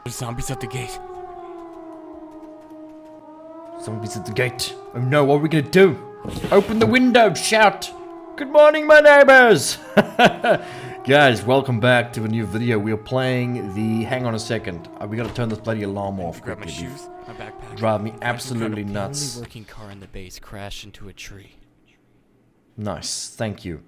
There's zombies at the gate. Zombies at the gate. Oh no, what are we gonna do? Open the window, shout! Good morning, my neighbors! Guys, welcome back to a new video. We are playing the... Hang on a second. We gotta turn this bloody alarm off Grab my quickly. shoes, my backpack. Drive me absolutely nuts. The only working car in the base crashed into a tree. Nice, thank you.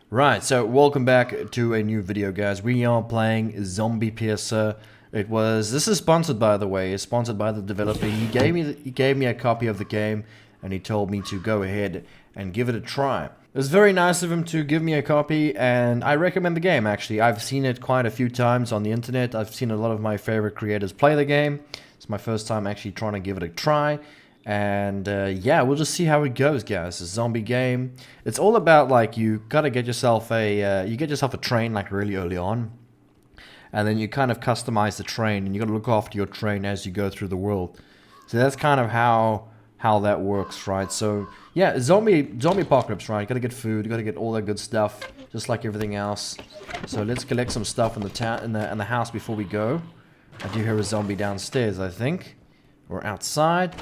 Right, so welcome back to a new video, guys. We are playing Zompiercer. This is sponsored, by the way. It's sponsored by the developer. He gave me a copy of the game, and he told me to go ahead and give it a try. It was very nice of him to give me a copy, and I recommend the game, actually. I've seen it quite a few times on the internet. I've seen a lot of my favorite creators play the game. It's my first time actually trying to give it a try. And yeah, we'll just see how it goes, guys. It's a zombie game. It's all about, like, you gotta get yourself a train, like, really early on. And then you kind of customize the train, and you gotta look after your train as you go through the world. So that's kind of how that works, right? So yeah, zombie apocalypse, right? You gotta get food, you gotta get all that good stuff, just like everything else. So let's collect some stuff in the house before we go. I do hear a zombie downstairs, I think, or outside.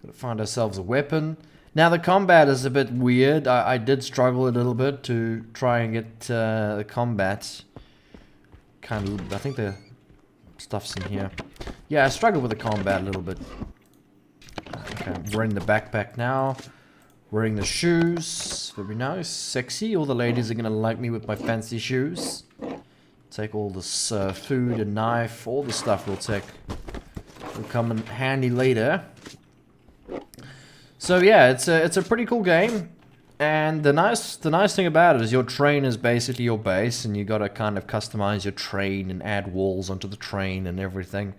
Gotta find ourselves a weapon. Now the combat is a bit weird. I did struggle a little bit to try and get the combat. I think the stuff's in here. Yeah, I struggled with the combat a little bit. Okay, I'm wearing the backpack now. Wearing the shoes. Very nice. Sexy. All the ladies are gonna like me with my fancy shoes. Take all this food and knife. All the stuff we'll take. Will come in handy later. So yeah, it's a pretty cool game. And the nice thing about it is your train is basically your base, and you gotta kind of customize your train and add walls onto the train and everything.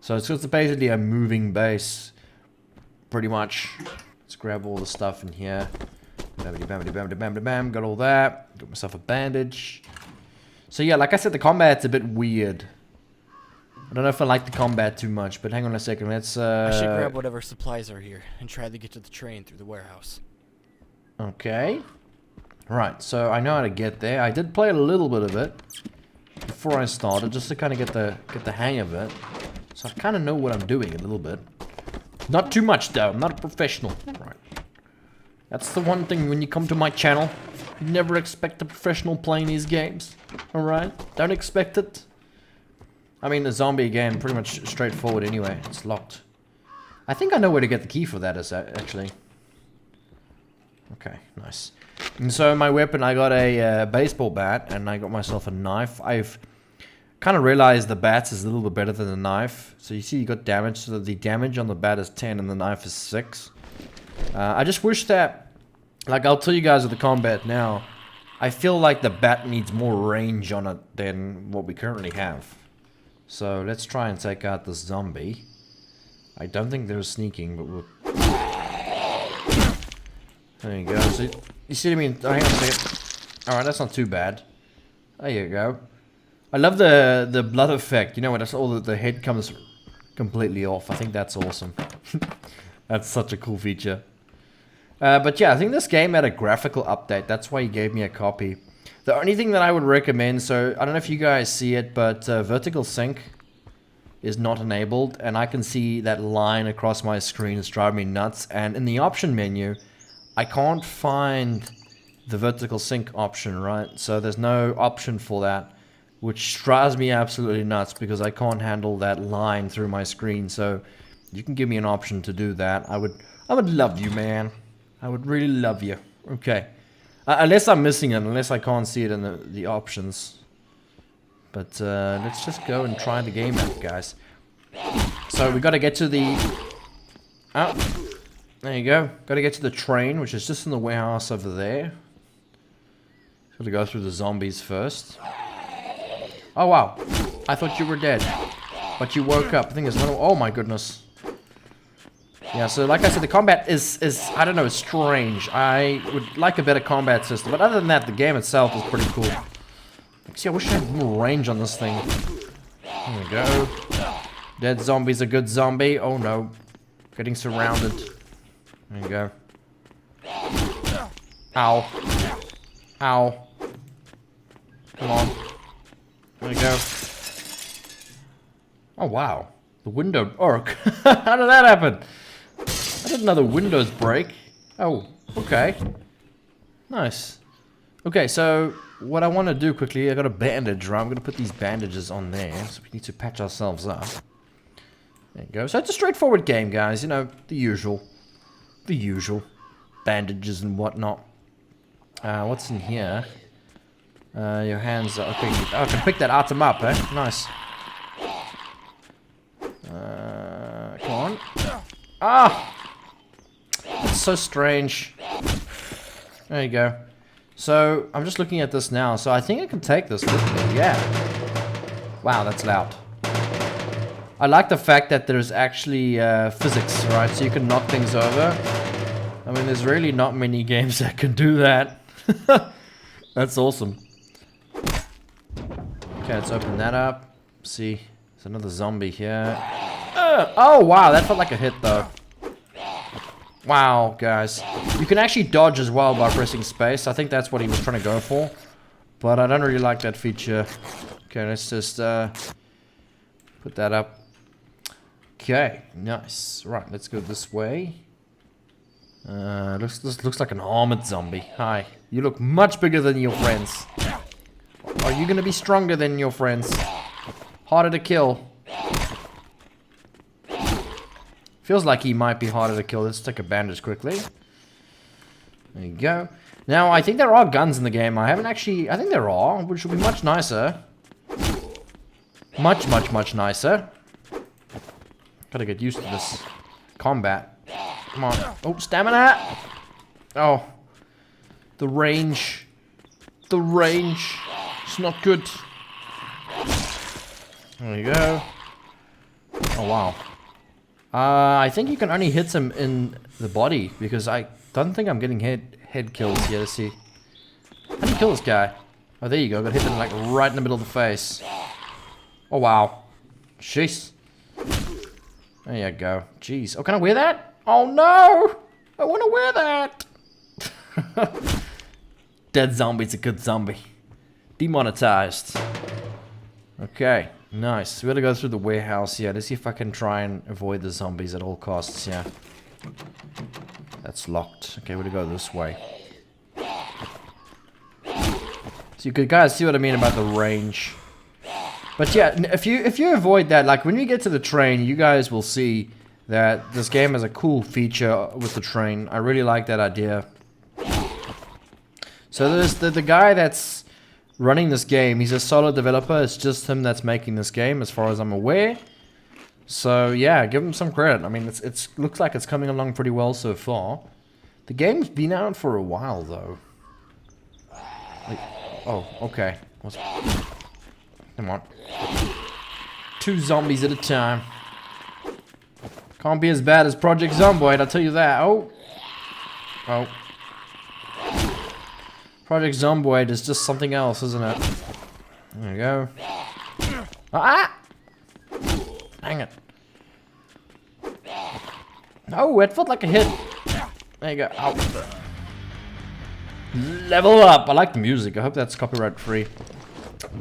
So it's basically a moving base, pretty much. Let's grab all the stuff in here. Bam, got all that. Got myself a bandage. So yeah, like I said, the combat's a bit weird. I don't know if I like the combat too much, but hang on a second. Let's I should grab whatever supplies are here and try to get to the train through the warehouse. Okay. Right, so I know how to get there. I did play a little bit of it before I started, just to kind of get the hang of it. So I kind of know what I'm doing a little bit. Not too much, though. I'm not a professional. Right. That's the one thing when you come to my channel. You never expect a professional playing these games. Alright? Don't expect it. I mean, the zombie game, pretty much straightforward anyway. It's locked. I think I know where to get the key for that, actually. Okay, nice. And so my weapon, I got a baseball bat, and I got myself a knife. I've kind of realized the bat is a little bit better than the knife. So you see you got damage, so the damage on the bat is 10 and the knife is 6. I just wish that, like, I'll tell you guys with the combat now, I feel like the bat needs more range on it than what we currently have. So let's try and take out this zombie. I don't think they're sneaking, but we'll... There you go. So, you see what I mean? Hang on a second. Alright, that's not too bad. There you go. I love the blood effect. You know, when that's all the head comes completely off. I think that's awesome. That's such a cool feature. But yeah, I think this game had a graphical update. That's why he gave me a copy. The only thing that I would recommend, so I don't know if you guys see it, but vertical sync is not enabled. And I can see that line across my screen. It's driving me nuts. And in the option menu, I can't find the vertical sync option, right? So there's no option for that, which drives me absolutely nuts because I can't handle that line through my screen. So you can give me an option to do that. I would love you, man. I would really love you. Okay. Unless I'm missing it, unless I can't see it in the options. But let's just go and try the game out, guys. So we got to get to the... Oh. There you go. Got to get to the train, which is just in the warehouse over there. Got to go through the zombies first. Oh, wow. I thought you were dead. But you woke up. I think there's another... Oh, my goodness. Yeah, so like I said, the combat is I don't know, strange. I would like a better combat system. But other than that, the game itself is pretty cool. See, I wish I had more range on this thing. There we go. Dead zombie's a good zombie. Oh, no. Getting surrounded. There you go. Ow. Ow. Come on. There we go. Oh, wow. The window... Orc. How did that happen? I didn't know the windows break. Oh, okay. Nice. Okay, so what I want to do quickly, I got a bandage, right? I'm going to put these bandages on there. So we need to patch ourselves up. There you go. So it's a straightforward game, guys. You know, the usual. The usual. Bandages and whatnot. What's in here? Your hands are... Okay, oh, I can pick that item up, eh? Nice. Come on. Ah! That's so strange. There you go. So, I'm just looking at this now. So, I think I can take this with me. Yeah. Wow, that's loud. I like the fact that there's actually physics, right? So, you can knock things over. I mean, there's really not many games that can do that. That's awesome. Okay, let's open that up. See, there's another zombie here. Oh, wow, that felt like a hit, though. Wow, guys. You can actually dodge as well by pressing space. I think that's what he was trying to go for. But I don't really like that feature. Okay, let's just put that up. Okay, nice. Right, let's go this way. This looks like an armored zombie. Hi. You look much bigger than your friends. Are you gonna be stronger than your friends? Harder to kill. Feels like he might be harder to kill. Let's take a bandage quickly. There you go. Now, I think there are guns in the game. I haven't actually... I think there are, which will be much nicer. Much, much, much nicer. Gotta get used to this combat. Come on. Oh, stamina! Oh. The range. The range. It's not good. There you go. Oh, wow. I think you can only hit him in the body, because I don't think I'm getting head kills here. Let's see. How do you kill this guy? Oh, there you go. Got hit him like right in the middle of the face. Oh, wow. Jeez. There you go. Jeez. Oh, can I wear that? Oh, no! I want to wear that! Dead zombie's a good zombie. Demonetized. Okay. Nice. We gotta go through the warehouse here. Let's see if I can try and avoid the zombies at all costs. Yeah. That's locked. Okay, we're gonna go this way. So you could guys see what I mean about the range. But yeah, if you avoid that, like when you get to the train, you guys will see that this game has a cool feature with the train. I really like that idea. So there's the guy that's running this game. He's a solo developer. It's just him that's making this game, as far as I'm aware. So yeah, give him some credit. I mean, it's looks like it's coming along pretty well so far. The game's been out for a while, though. Like, oh, okay. Come on. 2 zombies at a time. Can't be as bad as Project Zomboid, I'll tell you that. Oh. Oh. Project Zomboid is just something else, isn't it? There we go. Ah! Dang it. No, it felt like a hit. There you go. Ow. Level up. I like the music. I hope that's copyright free.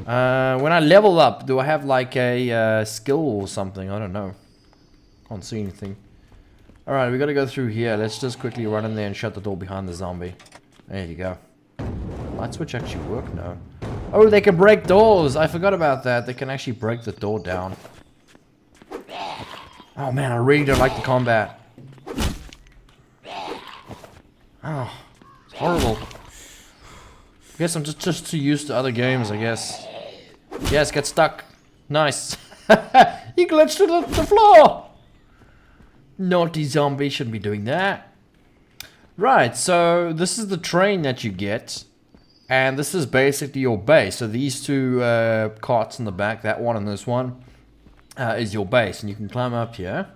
When I level up, do I have like a skill or something? I don't know. Can't see anything. Alright, we gotta go through here. Let's just quickly run in there and shut the door behind the zombie. There you go. Light switch actually work now. Oh, they can break doors. I forgot about that. They can actually break the door down. Oh man, I really don't like the combat. Oh, it's horrible. I guess I'm just too used to other games, I guess. Yes, get stuck. Nice. He glitched to the floor. Naughty zombie, shouldn't be doing that. Right, so this is the train that you get. And this is basically your base. So these 2 carts in the back, that one and this one, is your base. And you can climb up here.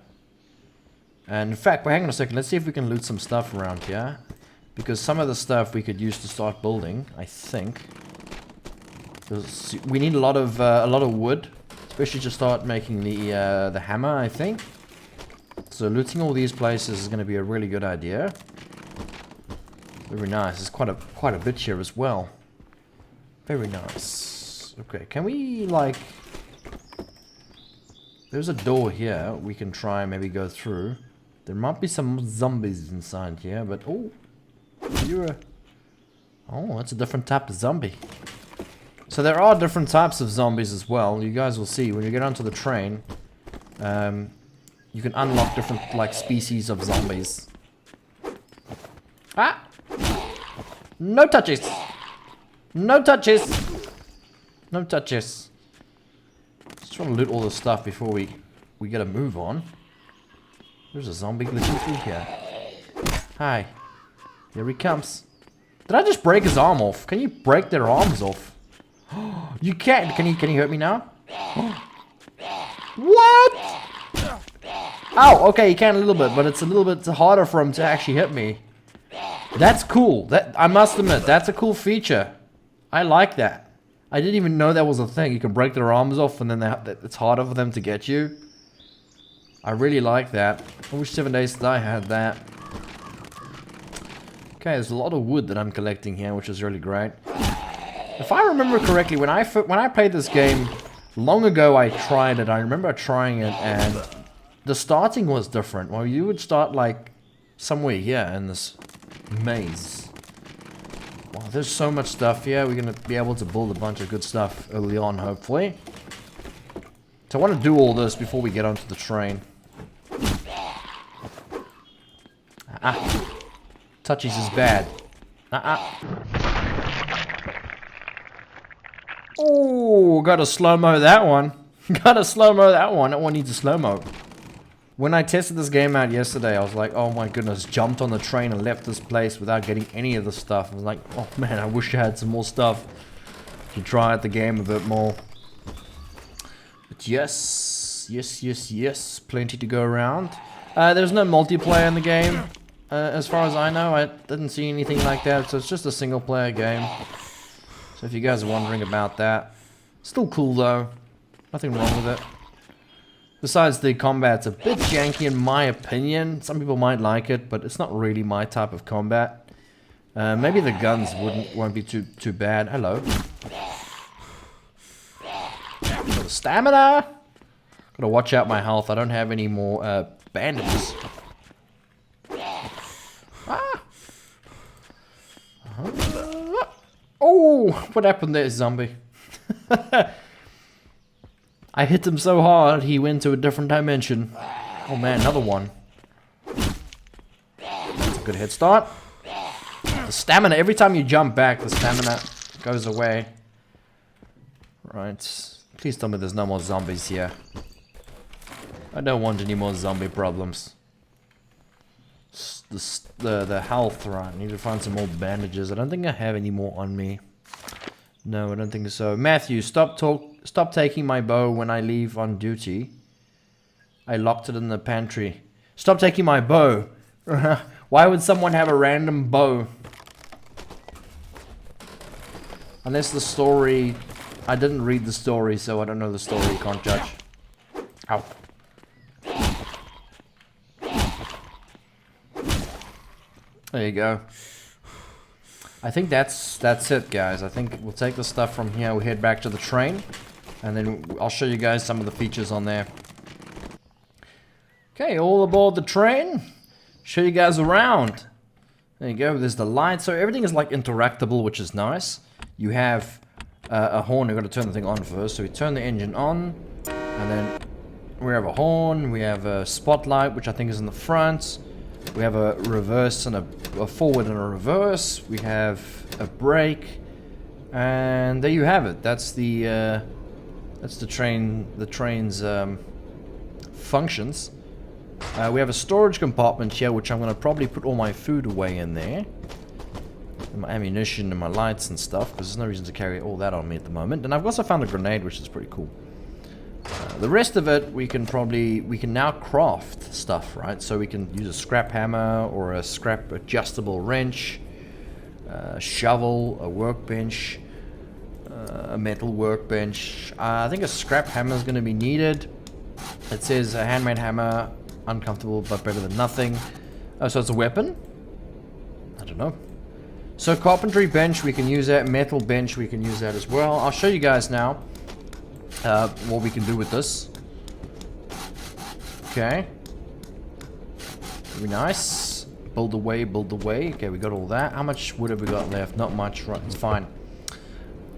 And in fact, well, hang on a second. Let's see if we can loot some stuff around here. Because some of the stuff we could use to start building, I think. We need a lot of wood. Especially to start making the hammer, I think. So looting all these places is going to be a really good idea. Very nice. There's quite a bit here as well. Very nice. Okay, can we like... There's a door here. We can try and maybe go through. There might be some zombies inside here, but oh, you're a... Oh, that's a different type of zombie. So there are different types of zombies as well. You guys will see when you get onto the train. You can unlock different like species of zombies. Ah! No touches! No touches! No touches. Just trying to loot all the stuff before we get a move on. There's a zombie glitching through here. Hi. Here he comes. Did I just break his arm off? Can you break their arms off? You can't. Can you hurt me now? What? Oh, okay, he can a little bit, but it's a little bit harder for him to actually hit me. That's cool. That I must admit, that's a cool feature. I like that. I didn't even know that was a thing. You can break their arms off and then it's harder for them to get you. I really like that. I wish 7 Days to Die had that. Okay, there's a lot of wood that I'm collecting here, which is really great. If I remember correctly, when I played this game long ago, I tried it. I remember trying it, and the starting was different. Well, you would start like somewhere here in this maze. Wow, there's so much stuff here. We're gonna be able to build a bunch of good stuff early on, hopefully. So I want to do all this before we get onto the train. Touchies is bad. Oh, gotta slow-mo that one. Gotta slow-mo that one. That one needs a slow-mo. When I tested this game out yesterday, I was like, oh my goodness, jumped on the train and left this place without getting any of the stuff. I was like, oh man, I wish I had some more stuff to try out the game a bit more. But yes, plenty to go around. There's no multiplayer in the game. As far as I know, I didn't see anything like that, so it's just a single player game. So if you guys are wondering about that, still cool though. Nothing wrong with it. Besides, the combat's a bit janky in my opinion. Some people might like it, but it's not really my type of combat. Maybe the guns won't be too bad. Hello. Got the stamina. Gotta watch out my health. I don't have any more bandages. Oh, what happened there, zombie? I hit him so hard, he went to a different dimension. Oh man, another one. That's a good head start. The stamina, every time you jump back, the stamina goes away. Right. Please tell me there's no more zombies here. I don't want any more zombie problems. The health, right. I need to find some more bandages. I don't think I have any more on me. No, I don't think so. Matthew, stop taking my bow when I leave on duty. I locked it in the pantry. Stop taking my bow. Why would someone have a random bow? Unless the story... I didn't read the story, so I don't know the story. Can't judge. Ow. There you go. I think that's it, guys. I think we'll take the stuff from here. We'll head back to the train, and then I'll show you guys some of the features on there. Okay, all aboard the train. Show you guys around. There you go. There's the light. So everything is like interactable, which is nice. You have a horn. We've got to turn the thing on first. So we turn the engine on, and then we have a horn. We have a spotlight, which I think is in the front. We have a reverse and a forward and a reverse. We have a brake, and there you have it. That's the train's functions. We have a storage compartment here, which I'm gonna probably put all my food away in there, and my ammunition and my lights and stuff, because there's no reason to carry all that on me at the moment. And I've also found a grenade, which is pretty cool. The rest of it, we can now craft stuff, right? So we can use a scrap hammer or a scrap adjustable wrench, a shovel, a workbench, a metal workbench. I think a scrap hammer is going to be needed. It says a handmade hammer, uncomfortable but better than nothing. Oh, so it's a weapon? I don't know. So carpentry bench, we can use that. Metal bench, we can use that as well. I'll show you guys now what we can do with this. Okay. Very nice. Build away, build away. Okay, we got all that. How much wood have we got left? Not much. Right, it's fine.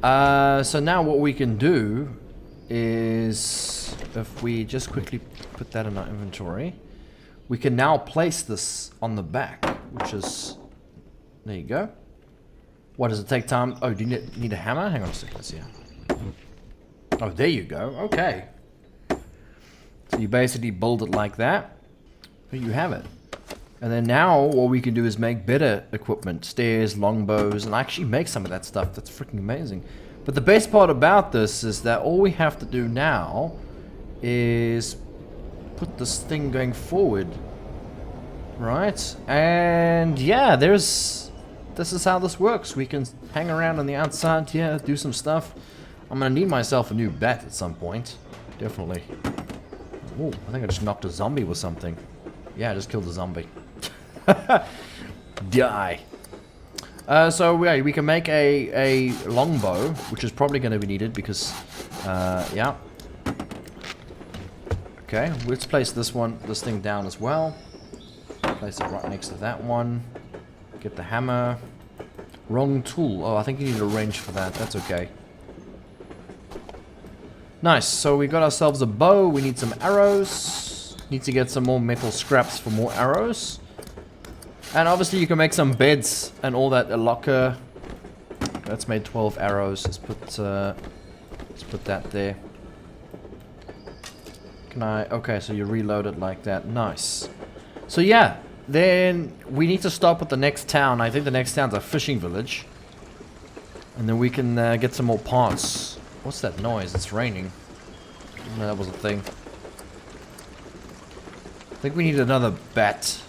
So now what we can do is, if we just quickly put that in our inventory, we can now place this on the back, which is, there you go. What, does it take time? Oh, do you need a hammer? Hang on a second, let's see. Oh, there you go. Okay. So you basically build it like that. There you have it. And then now what we can do is make better equipment. Stairs, longbows, and actually make some of that stuff. That's freaking amazing. But the best part about this is that all we have to do now is put this thing going forward. Right? And yeah, this is how this works. We can hang around on the outside here, do some stuff. I'm gonna need myself a new bat at some point. Definitely. Oh, I think I just knocked a zombie with something. Yeah, I just killed a zombie. Die. So we can make a longbow, which is probably going to be needed because, yeah. Okay, let's place this thing down as well. Place it right next to that one. Get the hammer. Wrong tool. Oh, I think you need a wrench for that. That's okay. Nice. So we got ourselves a bow. We need some arrows. Need to get some more metal scraps for more arrows. And obviously you can make some beds and all that. A locker. That's made 12 arrows. Let's put that there. Can I? Okay, so you reload it like that. Nice. So yeah, then we need to stop at the next town. I think the next town's a fishing village. And then we can get some more parts. What's that noise? It's raining. No, that was a thing. I think we need another bat.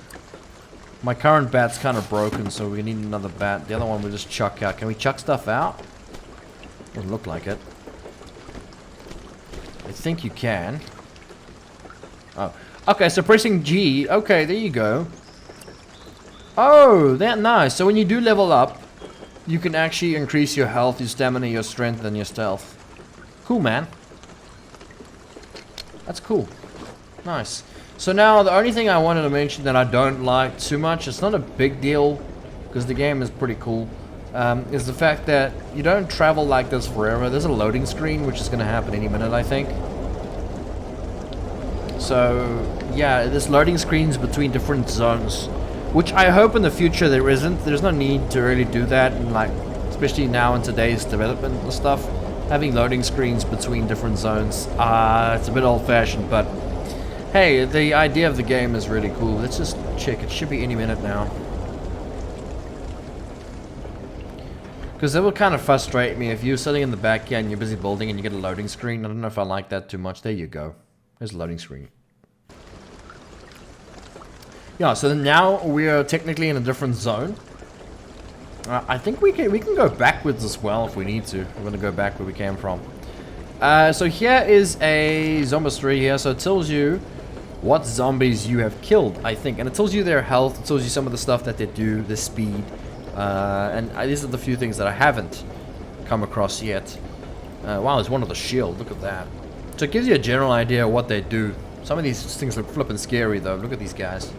My current bat's kind of broken, so we need another bat. The other one we'll just chuck out. Can we chuck stuff out? Doesn't look like it. I think you can. Oh. Okay, so pressing G. Okay, there you go. Oh, that nice. So when you do level up, you can actually increase your health, your stamina, your strength, and your stealth. Cool, man. That's cool. Nice. So now, the only thing I wanted to mention that I don't like too much, it's not a big deal, because the game is pretty cool, is the fact that you don't travel like this forever. There's a loading screen, which is going to happen any minute, I think. So, yeah, there's loading screens between different zones, which I hope in the future there isn't. There's no need to really do that, and like, especially now in today's development and stuff, having loading screens between different zones, it's a bit old-fashioned, but hey, the idea of the game is really cool. Let's just check. It should be any minute now. Because that would kind of frustrate me if you're sitting in the back here and you're busy building and you get a loading screen. I don't know if I like that too much. There you go. There's a loading screen. Yeah, so now we are technically in a different zone. I think we can go backwards as well if we need to. We're going to go back where we came from. So here is a Zompiercer here. So it tells you what zombies you have killed, I think. And it tells you their health. It tells you some of the stuff that they do, the speed. And these are the few things that I haven't come across yet. Wow, there's one with a shield. Look at that. So it gives you a general idea of what they do. Some of these things look flippin' scary though. Look at these guys.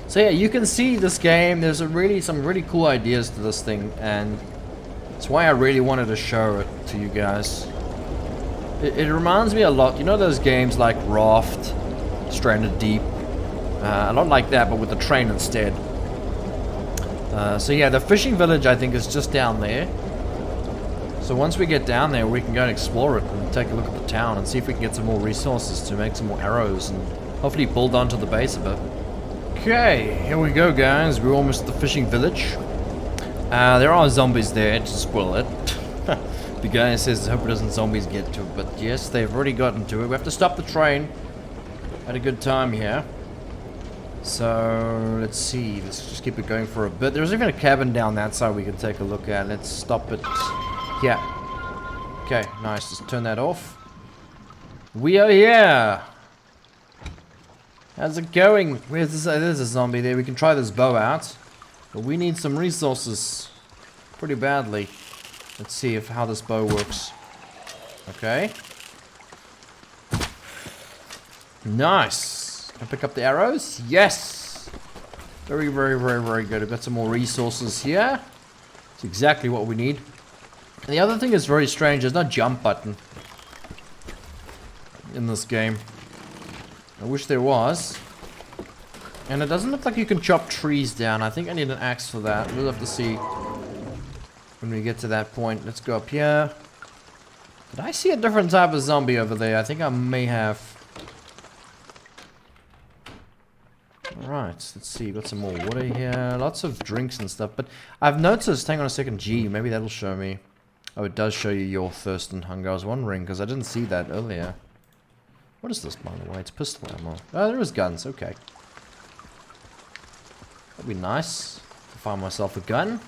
So yeah, you can see this game. There's some really cool ideas to this thing. And that's why I really wanted to show it to you guys. It reminds me a lot, you know those games like Raft, Stranded Deep, a lot like that, but with the train instead. So yeah, the fishing village I think is just down there. So once we get down there, we can go and explore it and take a look at the town and see if we can get some more resources to make some more arrows and hopefully build onto the base of it. Okay, here we go guys, we're almost at the fishing village. There are zombies there to spoil it. The guy says, I hope it doesn't zombies get to it, but yes, they've already gotten to it. We have to stop the train at a good time here. So, let's see, let's just keep it going for a bit. There's even a cabin down that side we can take a look at. Let's stop it here. Okay, nice, let's turn that off. We are here! How's it going? Where's this? There's a zombie there. We can try this bow out. But we need some resources pretty badly. Let's see how this bow works. Okay. Nice. Can I pick up the arrows? Yes. Very, very, very, very good. I've got some more resources here. It's exactly what we need. And the other thing is very strange. There's no jump button in this game. I wish there was. And it doesn't look like you can chop trees down. I think I need an axe for that. We'll have to see when we get to that point. Let's go up here. Did I see a different type of zombie over there? I think I may have. Alright, let's see. Got some more water here. Lots of drinks and stuff. But I've noticed, hang on a second, G. Maybe that'll show me. Oh, it does show you your thirst and hunger. I was wondering because I didn't see that earlier. What is this, by the way? It's pistol ammo. Oh, there is guns. Okay. That'd be nice to find myself a gun.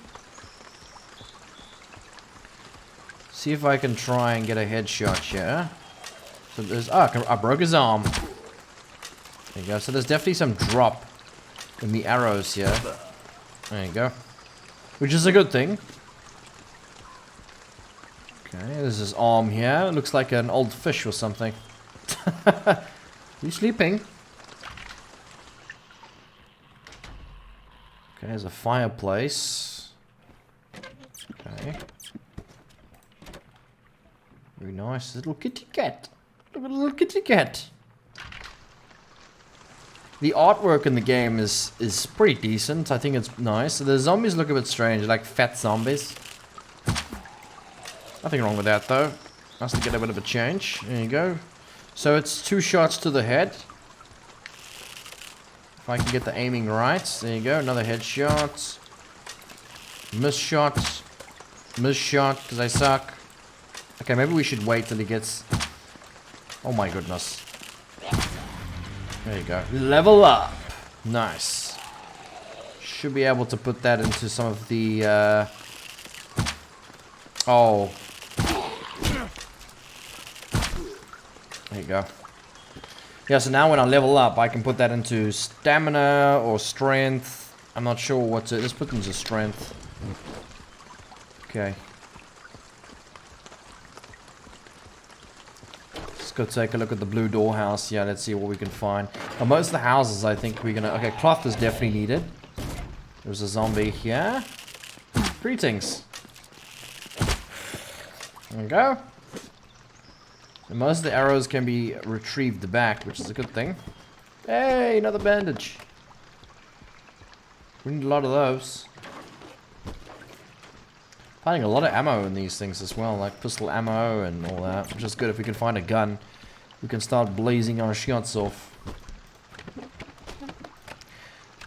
See if I can try and get a headshot here. So there's... Oh, I broke his arm. There you go. So there's definitely some drop in the arrows here. There you go. Which is a good thing. Okay, there's his arm here. It looks like an old fish or something. You sleeping? Okay, there's a fireplace. Okay. Very nice. Little kitty cat. Look at the little kitty cat. The artwork in the game is pretty decent. I think it's nice. The zombies look a bit strange, like fat zombies. Nothing wrong with that though. Nice to get a bit of a change. There you go. So it's 2 shots to the head. If I can get the aiming right. There you go. Another headshot. Miss shot. Miss shot because I suck. Okay, maybe we should wait till he gets... Oh my goodness. There you go. Level up. Nice. Should be able to put that into some of the... Oh. There you go. Yeah, so now when I level up, I can put that into stamina or strength. I'm not sure what to... Let's put into strength. Okay. Let's go take a look at the blue door house. Yeah, let's see what we can find. Now, most of the houses, I think we're gonna... Okay, cloth is definitely needed. There's a zombie here. Greetings. There we go. And most of the arrows can be retrieved back, which is a good thing. Hey, another bandage. We need a lot of those. Finding a lot of ammo in these things as well, like pistol ammo and all that, which is good. If we can find a gun, we can start blazing our shots off.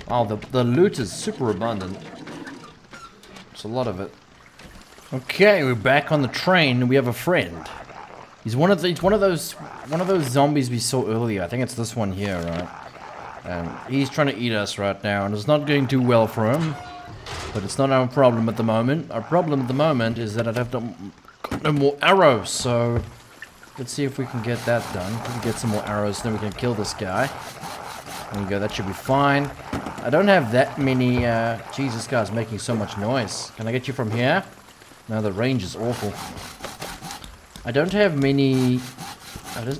Wow, the loot is super abundant. It's a lot of it. Okay, we're back on the train and we have a friend. He's one of those zombies we saw earlier. I think it's this one here, right? And he's trying to eat us right now, and it's not going too well for him. But it's not our problem at the moment. Our problem at the moment is that I'd have got no more arrows. So let's see if we can get that done. We can get some more arrows, then we can kill this guy. There you go. That should be fine. I don't have that many. Jeez, this guy's making so much noise. Can I get you from here? No, the range is awful. I don't have many...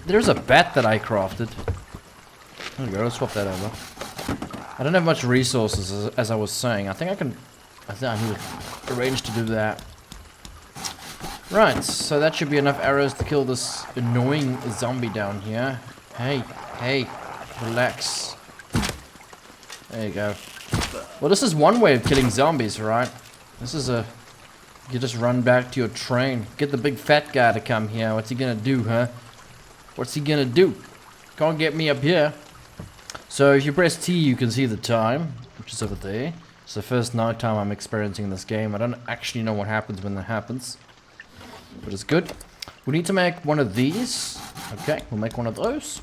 there's a bat that I crafted. There we go, let's swap that over. I don't have much resources, as I was saying. I think I need to arrange to do that. Right, so that should be enough arrows to kill this annoying zombie down here. Hey, relax. There you go. Well, this is one way of killing zombies, right? This is a... You just run back to your train. Get the big fat guy to come here. What's he gonna do, huh? What's he gonna do? Can't get me up here. So if you press T, you can see the time, which is over there. It's the first night time I'm experiencing this game. I don't actually know what happens when that happens, but it's good. We need to make one of these. Okay, we'll make one of those.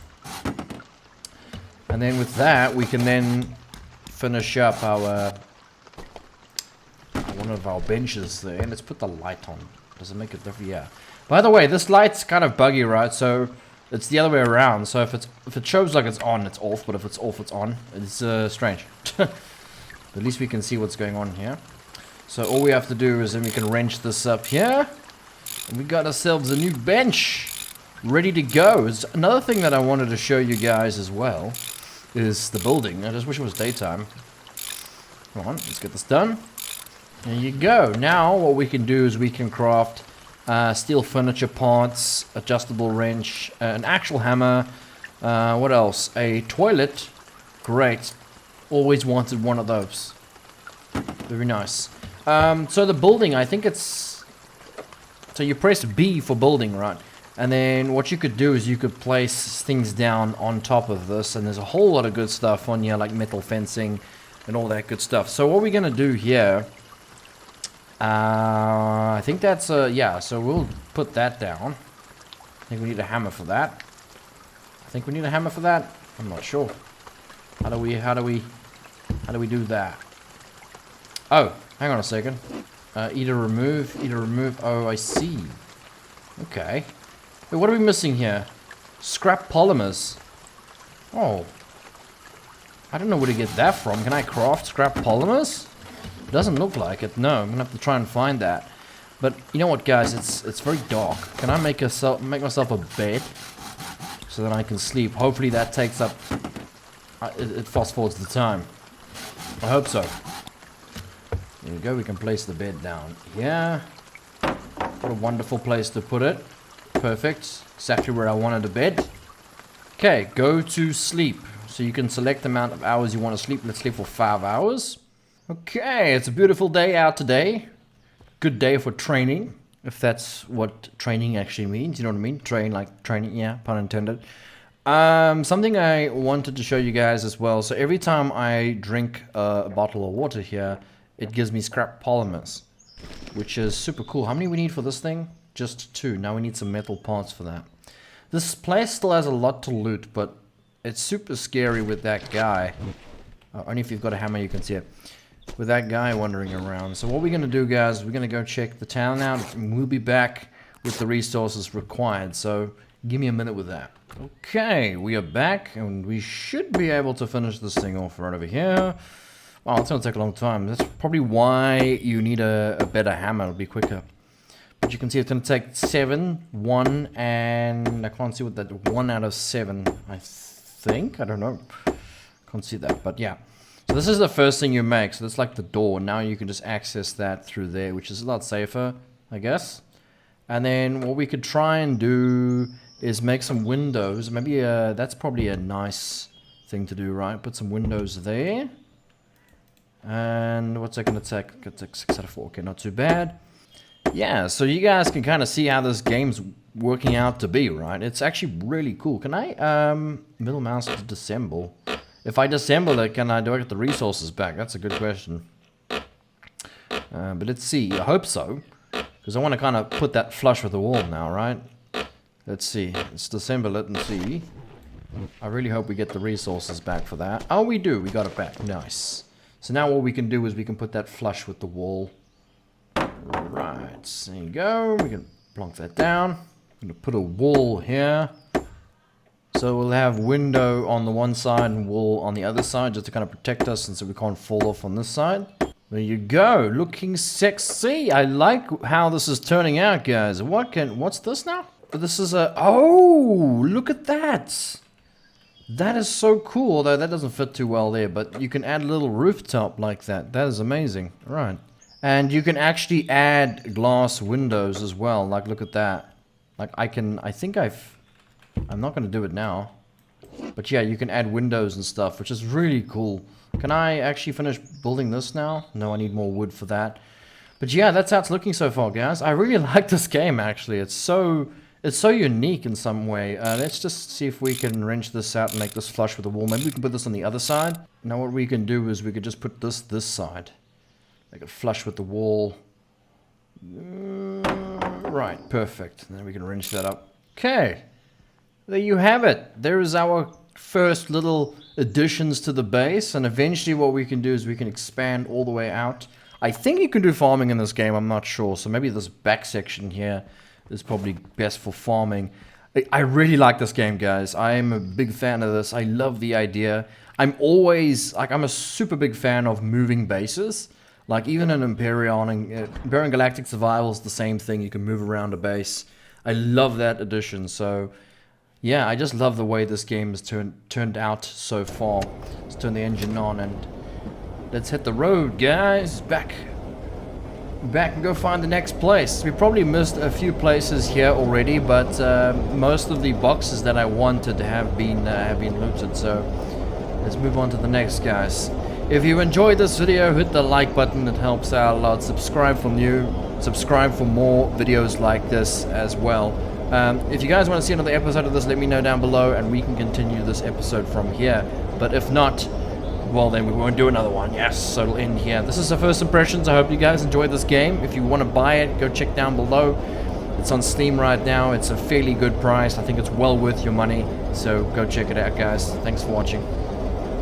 And then with that, we can then finish up our... one of our benches there. And let's put the light on. Does it make a difference? Yeah. By the way, this light's kind of buggy, right? So it's the other way around. So if it shows like it's on, it's off. But if it's off, it's on. It's strange. But at least we can see what's going on here. So all we have to do is then we can wrench this up here. And we got ourselves a new bench. ready to go. Another thing that I wanted to show you guys as well is the building. I just wish it was daytime. Come on, let's get this done. There you go. Now what we can do is we can craft steel furniture parts, adjustable wrench, an actual hammer. What else? A toilet. Great. Always wanted one of those. Very nice. So the building, I think it's... So you press B for building, right? And then what you could do is you could place things down on top of this. And there's a whole lot of good stuff on here, like metal fencing and all that good stuff. So what we're going to do here... I think that's... yeah, so we'll put that down. I think we need a hammer for that. I'm not sure. How do we do that? Oh, hang on a second. Either remove. Oh, I see. Okay. Wait, what are we missing here? Scrap polymers. Oh. I don't know where to get that from. Can I craft scrap polymers? Doesn't look like it. No, I'm gonna have to try and find that. But you know what, guys? It's very dark. Can I make myself a bed so that I can sleep? Hopefully that takes up. It fast forwards the time. I hope so. There we go. We can place the bed down here. What a wonderful place to put it. Perfect. Exactly where I wanted a bed. Okay, go to sleep. So you can select the amount of hours you want to sleep. Let's sleep for 5 hours. Okay, it's a beautiful day out today. Good day for training, if that's what training actually means. You know what I mean? Train like training, yeah, pun intended. Something I wanted to show you guys as well. So every time I drink a bottle of water here, it gives me scrap polymers, which is super cool. How many we need for this thing? Just 2. Now we need some metal parts for that. This place still has a lot to loot, but it's super scary with that guy. Only if you've got a hammer you can see it. With that guy wandering around. So what we're going to do, guys, we're going to go check the town out, and we'll be back with the resources required. So give me a minute with that. Okay, we are back, and we should be able to finish this thing off right over here. Wow, it's going to take a long time. That's probably why you need a better hammer. It'll be quicker. But you can see it's going to take 7, 1, and I can't see what that 1 out of 7, I think. I don't know. Can't see that, but yeah. So this is the first thing you make. So that's like the door. Now you can just access that through there, which is a lot safer, I guess. And then what we could try and do is make some windows. Maybe that's probably a nice thing to do, right? Put some windows there. And what's that going to take? It's gonna take 6 out of 4. Okay, not too bad. Yeah, so you guys can kind of see how this game's working out to be, right? It's actually really cool. Can I middle mouse to disassemble? If I disassemble it, do I get the resources back? That's a good question. But let's see. I hope so. Because I want to kind of put that flush with the wall now, right? Let's see. Let's disassemble it and see. I really hope we get the resources back for that. Oh, we do. We got it back. Nice. So now what we can do is we can put that flush with the wall. Right. There you go. We can plonk that down. I'm going to put a wall here. So we'll have window on the one side and wall on the other side, just to kind of protect us and so we can't fall off on this side. There you go, looking sexy. I like how this is turning out, guys. What's this now? This is oh, look at that. That is so cool, although that doesn't fit too well there, but you can add a little rooftop like that. That is amazing. All right. And you can actually add glass windows as well. Like, look at that. Like, I'm not going to do it now. But yeah, you can add windows and stuff, which is really cool. Can I actually finish building this now? No, I need more wood for that. But yeah, that's how it's looking so far, guys. I really like this game, actually. It's so unique in some way. Let's just see if we can wrench this out and make this flush with the wall. Maybe we can put this on the other side. Now what we can do is we could just put this side. Make it flush with the wall. Right, perfect. Then we can wrench that up. Okay. There you have it. There is our first little additions to the base. And eventually what we can do is we can expand all the way out. I think you can do farming in this game. I'm not sure. So maybe this back section here is probably best for farming. I really like this game, guys. I am a big fan of this. I love the idea. I'm a super big fan of moving bases. Like even in Imperial Galactic Survival is the same thing. You can move around a base. I love that addition. So yeah, I just love the way this game has turned out so far. Let's turn the engine on and let's hit the road, guys. Back and go find the next place. We probably missed a few places here already, but most of the boxes that I wanted have been looted. So let's move on to the next, guys. If you enjoyed this video, hit the like button. It helps out a lot. Subscribe for more videos like this as well. If you guys want to see another episode of this, let me know down below and we can continue this episode from here. But if not, well, then we won't do another one. Yes, so it'll end here. This is the first impressions. I hope you guys enjoyed this game. If you want to buy it, go check down below. It's on Steam right now. It's a fairly good price. I think it's well worth your money. So go check it out, guys. Thanks for watching.